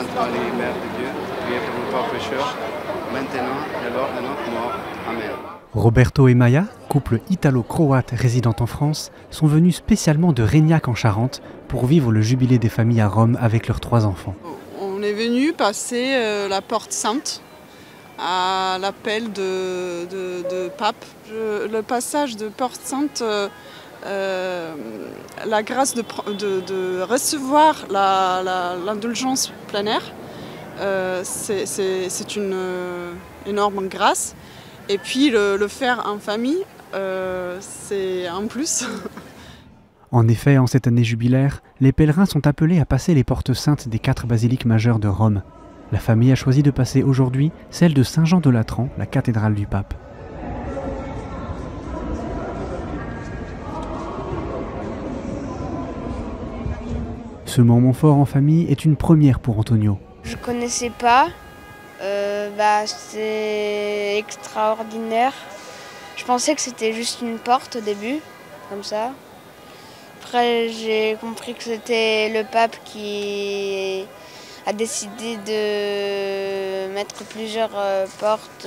Sainte Marie, Mère de Dieu, priez pour nous pauvres pécheurs, maintenant et à l'heure de notre mort. Amen. Roberto et Maya, couple italo-croate résidant en France, sont venus spécialement de Régnac en Charente pour vivre le jubilé des familles à Rome avec leurs 3 enfants. On est venu passer la Porte Sainte à l'appel de pape. Le passage de Porte Sainte, la grâce de recevoir l'indulgence plénière, c'est une énorme grâce. Et puis le faire en famille, c'est un plus. En effet, en cette année jubilaire, les pèlerins sont appelés à passer les portes saintes des 4 basiliques majeures de Rome. La famille a choisi de passer aujourd'hui celle de Saint-Jean de Latran, la cathédrale du pape. Ce moment fort en famille est une première pour Antonio. Je connaissais pas, c'est extraordinaire. Je pensais que c'était juste une porte au début, comme ça. Après j'ai compris que c'était le pape qui a décidé de mettre plusieurs portes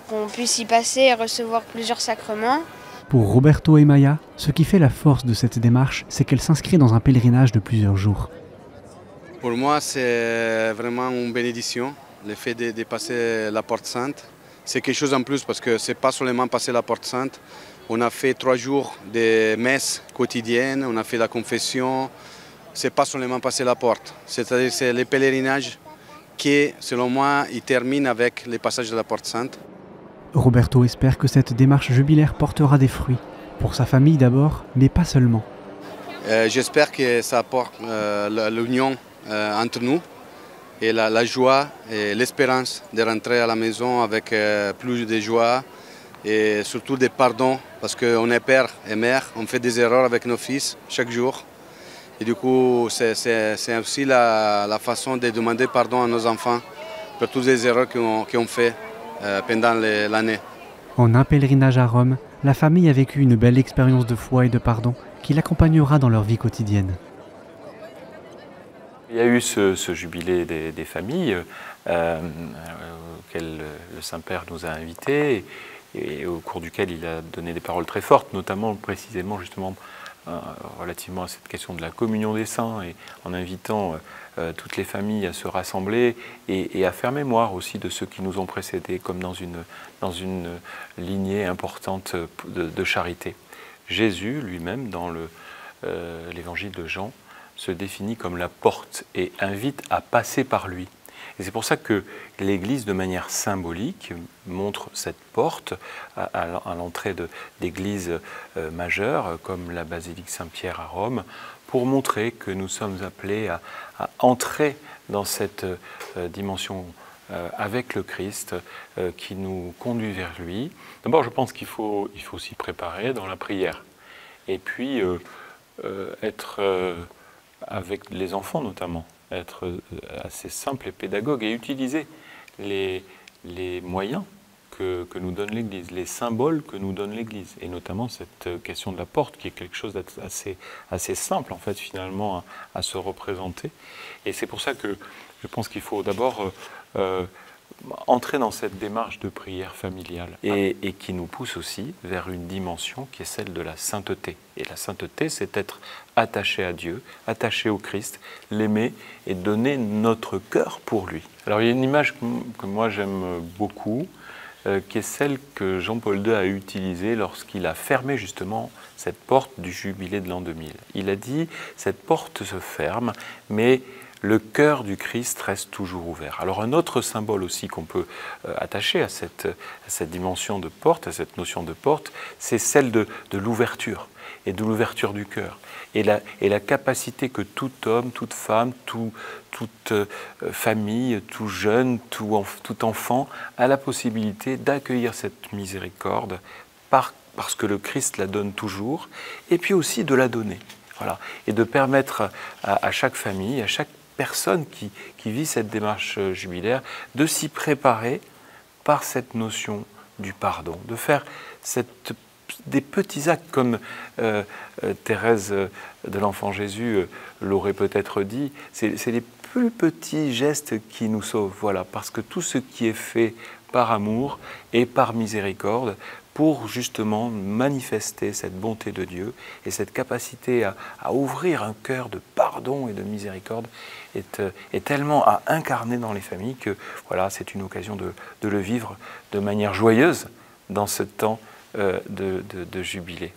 pour qu'on puisse y passer et recevoir plusieurs sacrements. Pour Roberto et Maya, ce qui fait la force de cette démarche, c'est qu'elle s'inscrit dans un pèlerinage de plusieurs jours. Pour moi, c'est vraiment une bénédiction, le fait de passer la Porte Sainte. C'est quelque chose en plus parce que ce n'est pas seulement passer la Porte Sainte. On a fait 3 jours de messe quotidienne, on a fait la confession. Ce n'est pas seulement passer la porte, c'est-à-dire c'est le pèlerinage qui, selon moi, il termine avec le passage de la Porte Sainte. Roberto espère que cette démarche jubilaire portera des fruits, pour sa famille d'abord, mais pas seulement. J'espère que ça apporte l'union entre nous et la joie et l'espérance de rentrer à la maison avec plus de joie et surtout des pardons, parce qu'on est père et mère, on fait des erreurs avec nos fils chaque jour. Et du coup, c'est aussi la façon de demander pardon à nos enfants pour toutes les erreurs qu'ils ont fait pendant l'année. En un pèlerinage à Rome, la famille a vécu une belle expérience de foi et de pardon qui l'accompagnera dans leur vie quotidienne. Il y a eu ce jubilé des familles auquel le Saint-Père nous a invités et au cours duquel il a donné des paroles très fortes, notamment précisément justement relativement à cette question de la communion des saints et en invitant toutes les familles à se rassembler et à faire mémoire aussi de ceux qui nous ont précédés comme dans une lignée importante de charité. Jésus lui-même, dans l'évangile de Jean, se définit comme la porte et invite à passer par lui. Et c'est pour ça que l'Église, de manière symbolique, montre cette porte à l'entrée d'églises majeures, comme la basilique Saint-Pierre à Rome, pour montrer que nous sommes appelés à entrer dans cette dimension avec le Christ qui nous conduit vers lui. D'abord, je pense qu'il faut s'y préparer dans la prière. Et puis, être avec les enfants notamment, être assez simple et pédagogue et utiliser les moyens que nous donne l'Église, les symboles que nous donne l'Église, et notamment cette question de la porte qui est quelque chose d'assez simple en fait finalement à se représenter. Et c'est pour ça que je pense qu'il faut d'abord entrer dans cette démarche de prière familiale et qui nous pousse aussi vers une dimension qui est celle de la sainteté. Et la sainteté, c'est être attaché à Dieu, attaché au Christ, l'aimer et donner notre cœur pour lui. Alors il y a une image que moi j'aime beaucoup, qui est celle que Jean-Paul II a utilisée lorsqu'il a fermé justement cette porte du jubilé de l'an 2000. Il a dit, cette porte se ferme, mais le cœur du Christ reste toujours ouvert. Alors un autre symbole aussi qu'on peut attacher à cette dimension de porte, à cette notion de porte, c'est celle de l'ouverture et de l'ouverture du cœur. Et la capacité que tout homme, toute femme, toute famille, tout jeune, tout enfant a la possibilité d'accueillir cette miséricorde parce que le Christ la donne toujours, et puis aussi de la donner. Voilà. Et de permettre à chaque famille, à chaque personne qui vit cette démarche jubilaire, de s'y préparer par cette notion du pardon, de faire des petits actes comme Thérèse de l'Enfant Jésus l'aurait peut-être dit, c'est les plus petit geste qui nous sauve. Voilà, parce que tout ce qui est fait par amour et par miséricorde, pour justement manifester cette bonté de Dieu et cette capacité à ouvrir un cœur de pardon et de miséricorde est tellement à incarner dans les familles que voilà, c'est une occasion de le vivre de manière joyeuse dans ce temps de jubilé.